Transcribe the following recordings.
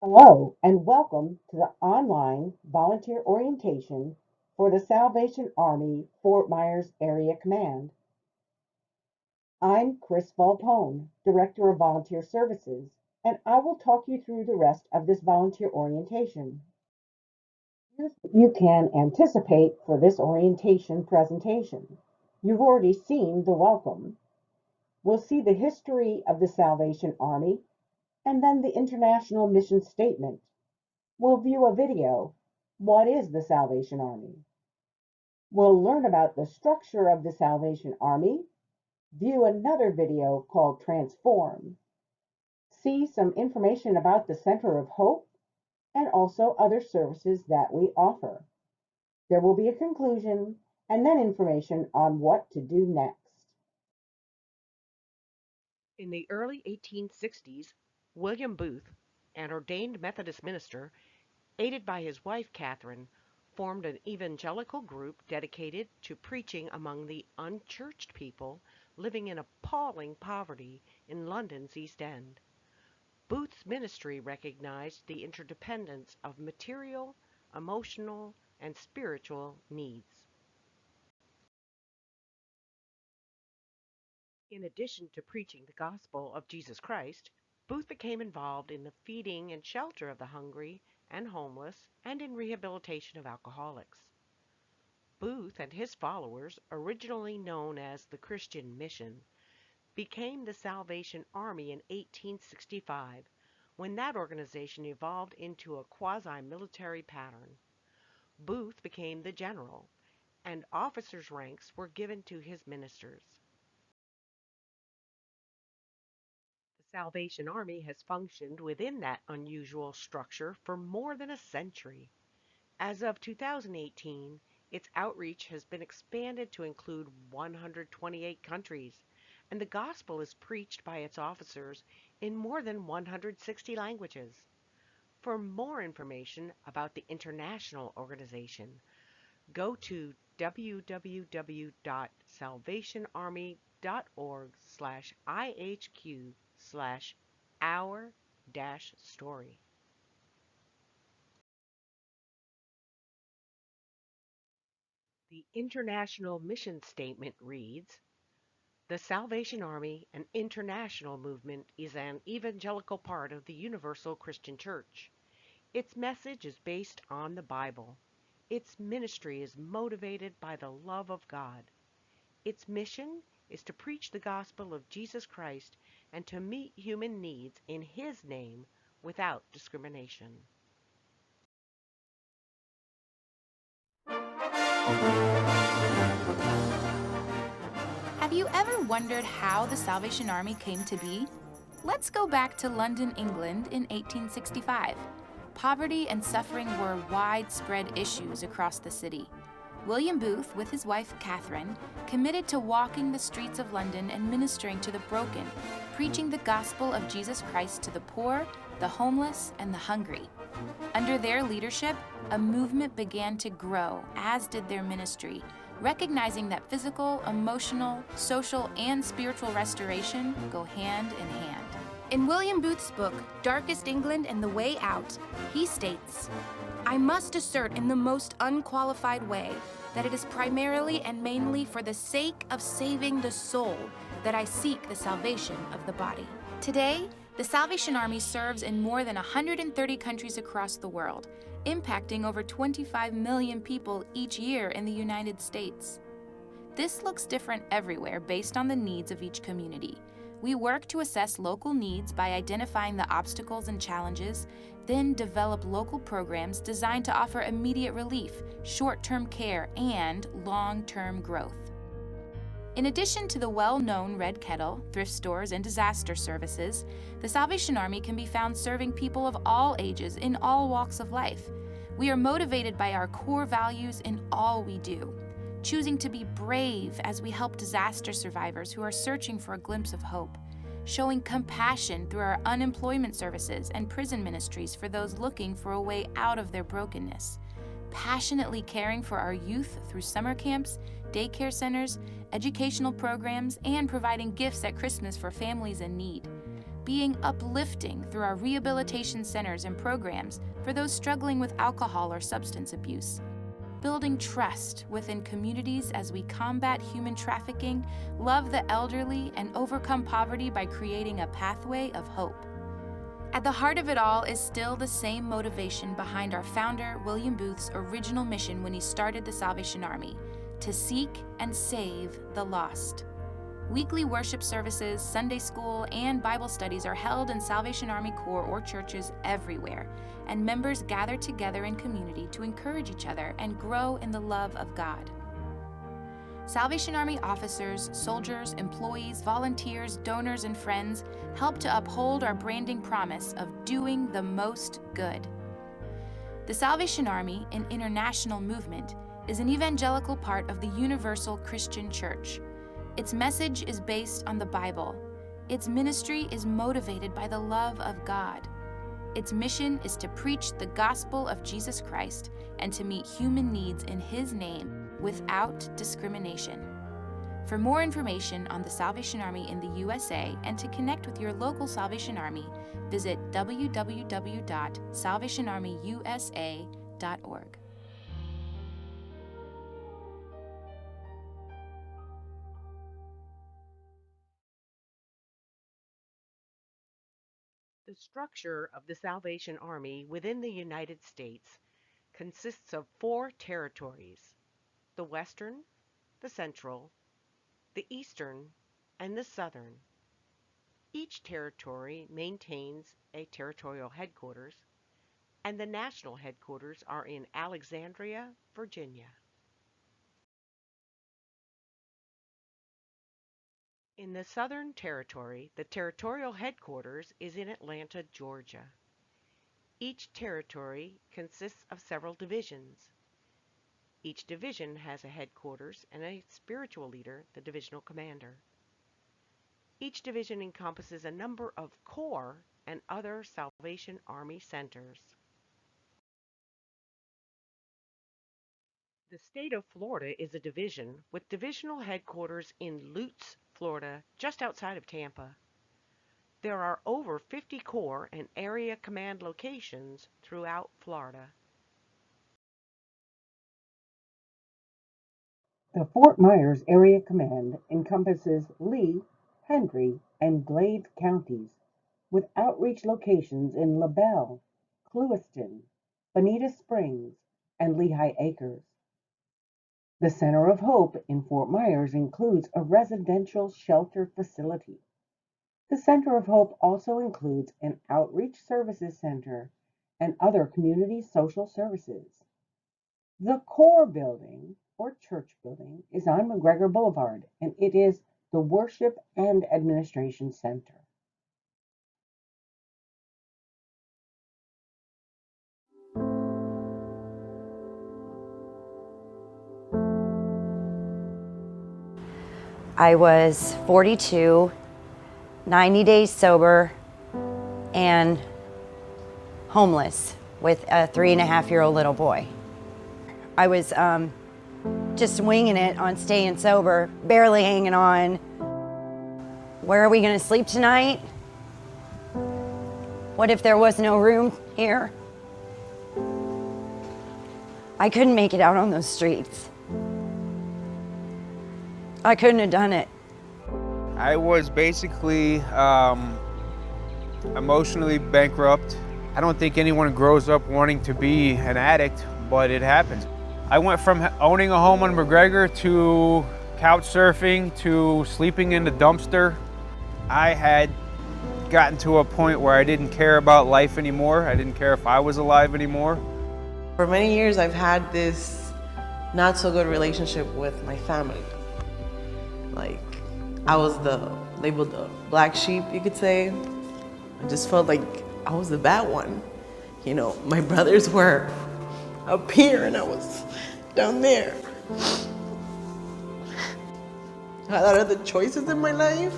Hello, and welcome to the online volunteer orientation for the Salvation Army Fort Myers Area Command. I'm Chris Volpone, Director of Volunteer Services, and I will talk you through the rest of this volunteer orientation. Here's what you can anticipate for this orientation presentation. You've already seen the welcome. We'll see the history of the Salvation Army and then the International Mission Statement. We'll view a video. What is the Salvation Army? We'll learn about the structure of the Salvation Army, view another video called Transform, see some information about the Center of Hope, and also other services that we offer. There will be a conclusion and then information on what to do next. In the early 1860s, William Booth, an ordained Methodist minister, aided by his wife Catherine, formed an evangelical group dedicated to preaching among the unchurched people living in appalling poverty in London's East End. Booth's ministry recognized the interdependence of material, emotional, and spiritual needs. In addition to preaching the gospel of Jesus Christ, Booth became involved in the feeding and shelter of the hungry and homeless and in rehabilitation of alcoholics. Booth and his followers, originally known as the Christian Mission, became the Salvation Army in 1865, when that organization evolved into a quasi-military pattern. Booth became the general, and officers' ranks were given to his ministers. The Salvation Army has functioned within that unusual structure for more than a century. As of 2018, its outreach has been expanded to include 128 countries, and the gospel is preached by its officers in more than 160 languages. For more information about the international organization, go to www.salvationarmy.org/ihq/our-story. The international mission statement reads, "The Salvation Army, an international movement, is an evangelical part of the Universal Christian Church. Its message is based on the Bible. Its ministry is motivated by the love of God. Its mission is to preach the gospel of Jesus Christ and to meet human needs in His name without discrimination." Have you ever wondered how the Salvation Army came to be? Let's go back to London, England in 1865. Poverty and suffering were widespread issues across the city. William Booth, with his wife Catherine, committed to walking the streets of London and ministering to the broken, preaching the gospel of Jesus Christ to the poor, the homeless, and the hungry. Under their leadership, a movement began to grow, as did their ministry, recognizing that physical, emotional, social, and spiritual restoration go hand in hand. In William Booth's book, Darkest England and the Way Out, he states, "I must assert in the most unqualified way that it is primarily and mainly for the sake of saving the soul that I seek the salvation of the body." Today, the Salvation Army serves in more than 130 countries across the world, impacting over 25 million people each year in the United States. This looks different everywhere based on the needs of each community. We work to assess local needs by identifying the obstacles and challenges, then develop local programs designed to offer immediate relief, short-term care, and long-term growth. In addition to the well-known Red Kettle, thrift stores, and disaster services, the Salvation Army can be found serving people of all ages in all walks of life. We are motivated by our core values in all we do, choosing to be brave as we help disaster survivors who are searching for a glimpse of hope, showing compassion through our unemployment services and prison ministries for those looking for a way out of their brokenness, passionately caring for our youth through summer camps, daycare centers, educational programs, and providing gifts at Christmas for families in need, being uplifting through our rehabilitation centers and programs for those struggling with alcohol or substance abuse, building trust within communities as we combat human trafficking, love the elderly, and overcome poverty by creating a pathway of hope. At the heart of it all is still the same motivation behind our founder, William Booth's original mission when he started the Salvation Army: to seek and save the lost. Weekly worship services, Sunday school, and Bible studies are held in Salvation Army Corps or churches everywhere, and members gather together in community to encourage each other and grow in the love of God. Salvation Army officers, soldiers, employees, volunteers, donors, and friends help to uphold our branding promise of doing the most good. The Salvation Army, an international movement, is an evangelical part of the Universal Christian Church. Its message is based on the Bible. Its ministry is motivated by the love of God. Its mission is to preach the gospel of Jesus Christ and to meet human needs in His name without discrimination. For more information on the Salvation Army in the USA and to connect with your local Salvation Army, visit www.salvationarmyusa.org. The structure of the Salvation Army within the United States consists of 4 territories: the Western, the Central, the Eastern, and the Southern. Each territory maintains a territorial headquarters, and the national headquarters are in Alexandria, Virginia. In the Southern Territory, the territorial headquarters is in Atlanta, Georgia. Each territory consists of several divisions. Each division has a headquarters and a spiritual leader, the divisional commander. Each division encompasses a number of corps and other Salvation Army centers. The state of Florida is a division with divisional headquarters in Lutz, Florida, just outside of Tampa. There are over 50 corps and area command locations throughout Florida. The Fort Myers Area Command encompasses Lee, Hendry, and Glade counties, with outreach locations in LaBelle, Clewiston, Bonita Springs, and Lehigh Acres. The Center of Hope in Fort Myers includes a residential shelter facility. The Center of Hope also includes an outreach services center and other community social services. The core building, or church building, is on McGregor Boulevard, and it is the Worship and Administration Center. I was 42, 90 days sober, and homeless with a 3.5-year-old little boy. I was just winging it on staying sober, barely hanging on. Where are we gonna sleep tonight? What if there was no room here? I couldn't make it out on those streets. I couldn't have done it. I was basically emotionally bankrupt. I don't think anyone grows up wanting to be an addict, but it happens. I went from owning a home on McGregor to couch surfing to sleeping in the dumpster. I had gotten to a point where I didn't care about life anymore. I didn't care if I was alive anymore. For many years, I've had this not so good relationship with my family. Like, I was labeled the black sheep, you could say. I just felt like I was the bad one. You know, my brothers were up here and I was down there. A lot of the choices in my life,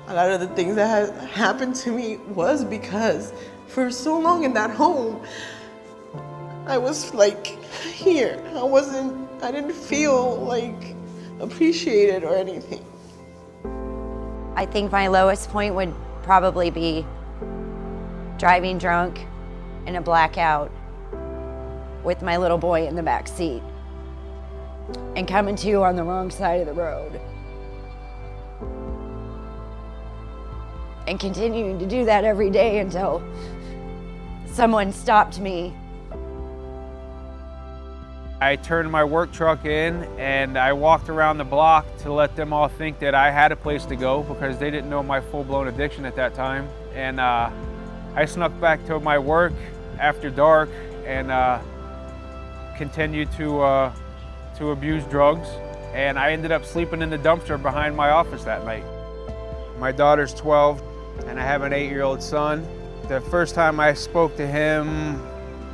a lot of the things that had happened to me was because for so long in that home, I was like here. I didn't feel like appreciated or anything. I think my lowest point would probably be driving drunk in a blackout with my little boy in the back seat and coming to you on the wrong side of the road. And continuing to do that every day until someone stopped me. I turned my work truck in and I walked around the block to let them all think that I had a place to go because they didn't know my full-blown addiction at that time. And I snuck back to my work after dark and continued to abuse drugs. And I ended up sleeping in the dumpster behind my office that night. My daughter's 12 and I have an 8-year-old son. The first time I spoke to him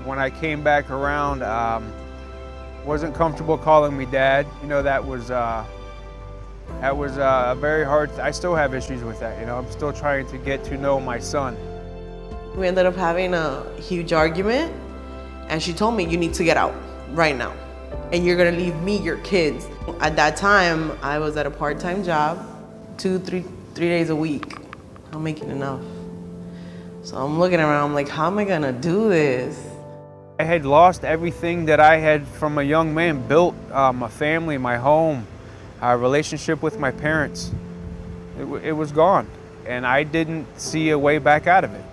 when I came back around, wasn't comfortable calling me dad. You know, that was very hard. I still have issues with that. You know, I'm still trying to get to know my son. We ended up having a huge argument, and she told me, you need to get out right now, and you're gonna leave me your kids. At that time, I was at a part-time job, 3 days a week. I'm making enough. So I'm looking around, I'm like, how am I gonna do this? I had lost everything that I had from a young man built, my family, my home, a relationship with my parents. It was gone, and I didn't see a way back out of it.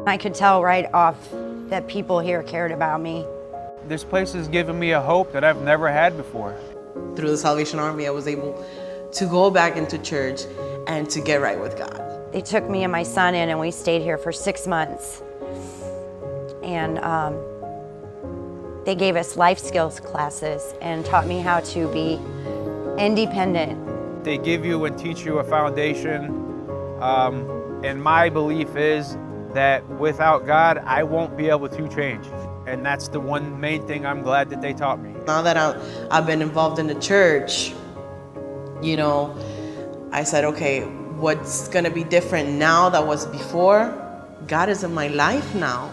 I could tell right off that people here cared about me. This place has given me a hope that I've never had before. Through the Salvation Army, I was able to go back into church and to get right with God. They took me and my son in and we stayed here for 6 months. And they gave us life skills classes and taught me how to be independent. They give you and teach you a foundation, and my belief is that without God, I won't be able to change. And that's the one main thing I'm glad that they taught me. Now that I've been involved in the church, you know, I said, okay, what's gonna be different now that was before? God is in my life now.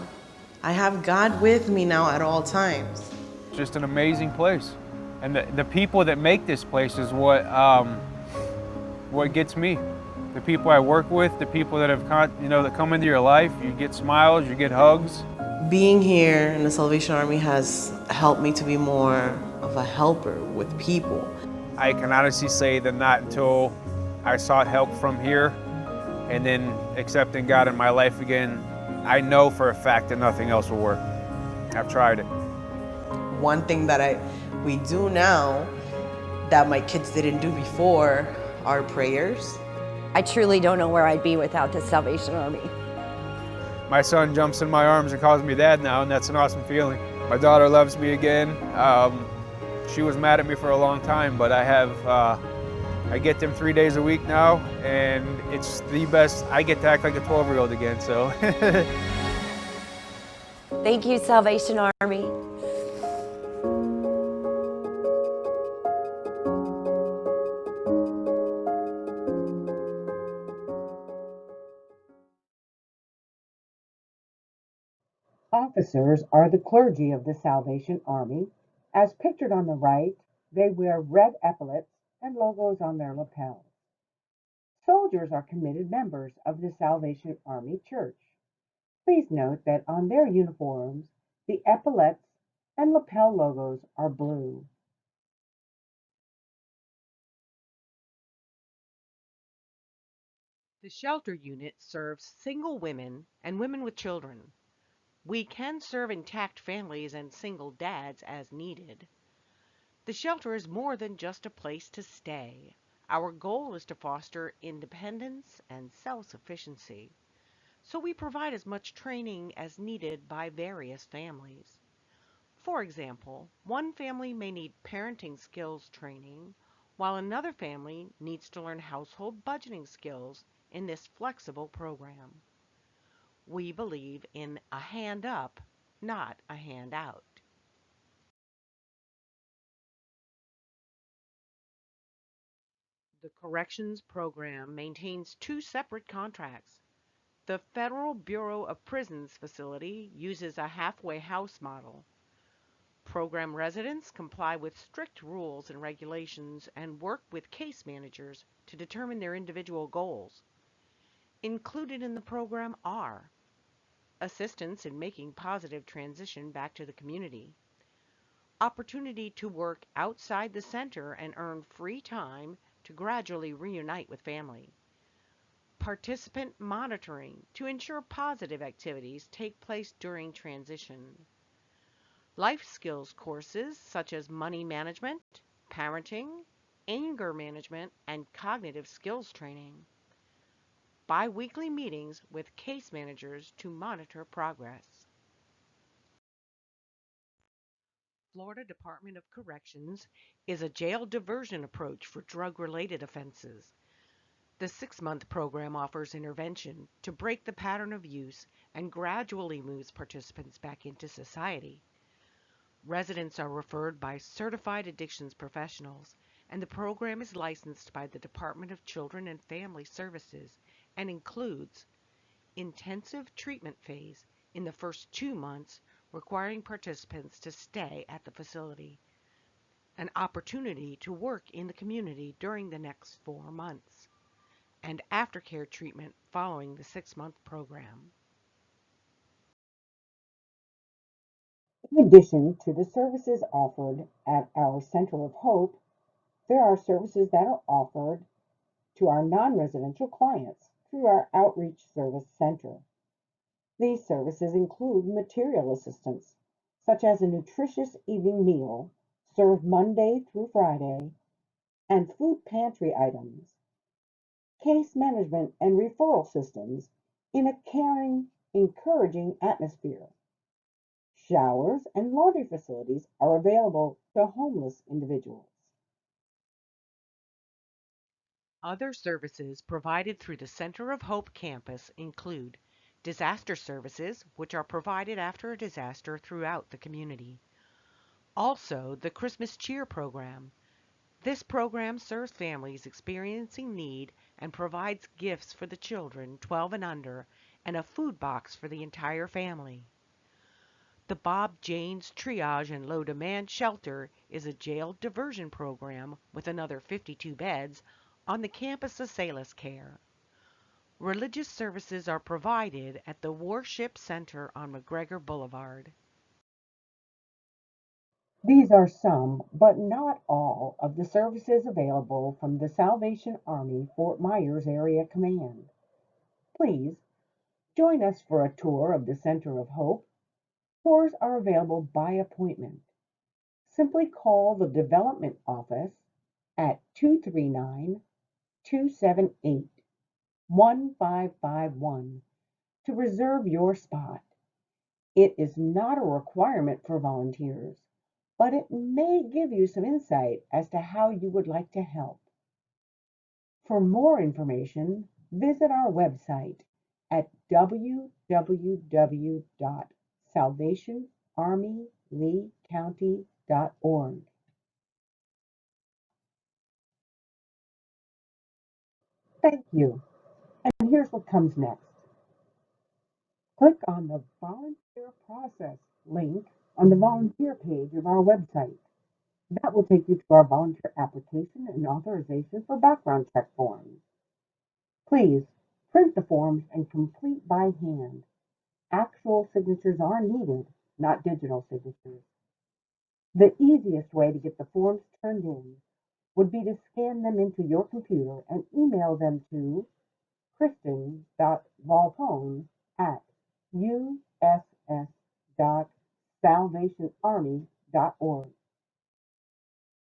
I have God with me now at all times. It's just an amazing place. And the people that make this place is what gets me. The people I work with, the people that that come into your life, you get smiles, you get hugs. Being here in the Salvation Army has helped me to be more of a helper with people. I can honestly say that not until I sought help from here and then accepting God in my life again, I know for a fact that nothing else will work. I've tried it. One thing that we do now that my kids didn't do before are prayers. I truly don't know where I'd be without the Salvation Army. My son jumps in my arms and calls me dad now, and that's an awesome feeling. My daughter loves me again. She was mad at me for a long time, but I get them 3 days a week now, and it's the best. I get to act like a 12-year-old again, so. Thank you, Salvation Army. Officers are the clergy of the Salvation Army. As pictured on the right, they wear red epaulets and logos on their lapels. Soldiers are committed members of the Salvation Army Church. Please note that on their uniforms, the epaulets and lapel logos are blue. The shelter unit serves single women and women with children. We can serve intact families and single dads as needed. The shelter is more than just a place to stay. Our goal is to foster independence and self-sufficiency. So we provide as much training as needed by various families. For example, one family may need parenting skills training, while another family needs to learn household budgeting skills in this flexible program. We believe in a hand up, not a hand out. The Corrections Program maintains two separate contracts. The Federal Bureau of Prisons facility uses a halfway house model. Program residents comply with strict rules and regulations and work with case managers to determine their individual goals. Included in the program are assistance in making positive transition back to the community, opportunity to work outside the center and earn free time to gradually reunite with family, participant monitoring to ensure positive activities take place during transition, life skills courses such as money management, parenting, anger management, and cognitive skills training, bi-weekly meetings with case managers to monitor progress. Florida Department of Corrections is a jail diversion approach for drug-related offenses. The 6-month program offers intervention to break the pattern of use and gradually moves participants back into society. Residents are referred by certified addictions professionals, and the program is licensed by the Department of Children and Family Services and includes intensive treatment phase in the first 2 months, requiring participants to stay at the facility, an opportunity to work in the community during the next 4 months, and aftercare treatment following the 6-month program. In addition to the services offered at our Center of Hope, there are services that are offered to our non-residential clients through our Outreach Service Center. These services include material assistance, such as a nutritious evening meal served Monday through Friday, and food pantry items, case management and referral systems in a caring, encouraging atmosphere. Showers and laundry facilities are available to homeless individuals. Other services provided through the Center of Hope campus include disaster services, which are provided after a disaster throughout the community. Also, the Christmas Cheer program. This program serves families experiencing need and provides gifts for the children 12 and under and a food box for the entire family. The Bob Janes Triage and Low Demand Shelter is a jail diversion program with another 52 beds on the campus of Salis Care. Religious services are provided at the Warship Center on McGregor Boulevard. These are some, but not all, of the services available from the Salvation Army Fort Myers Area Command. Please join us for a tour of the Center of Hope. Tours are available by appointment. Simply call the Development Office at 239-278-1551 to reserve your spot. It is not a requirement for volunteers, but it may give you some insight as to how you would like to help. For more information, visit our website at www.salvationarmyleecounty.org. Thank you. And here's what comes next. Click on the Volunteer Process link on the volunteer page of our website. That will take you to our volunteer application and authorization for background check forms. Please print the forms and complete by hand. Actual signatures are needed, not digital signatures. The easiest way to get the forms turned in would be to scan them into your computer and email them to kristen.volpone@uss.salvationarmy.org.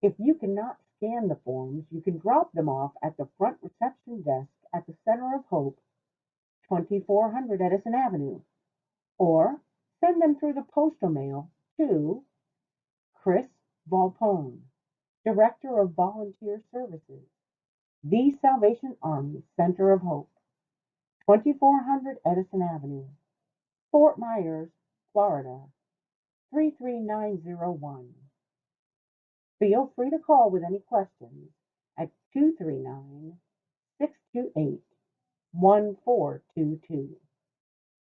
If you cannot scan the forms, you can drop them off at the front reception desk at the Center of Hope, 2400 Edison Avenue, or send them through the postal mail to Chris Volpone, Director of Volunteer Services, The Salvation Army Center of Hope, 2400 Edison Avenue, Fort Myers, Florida, 33901. Feel free to call with any questions at 239-628-1422.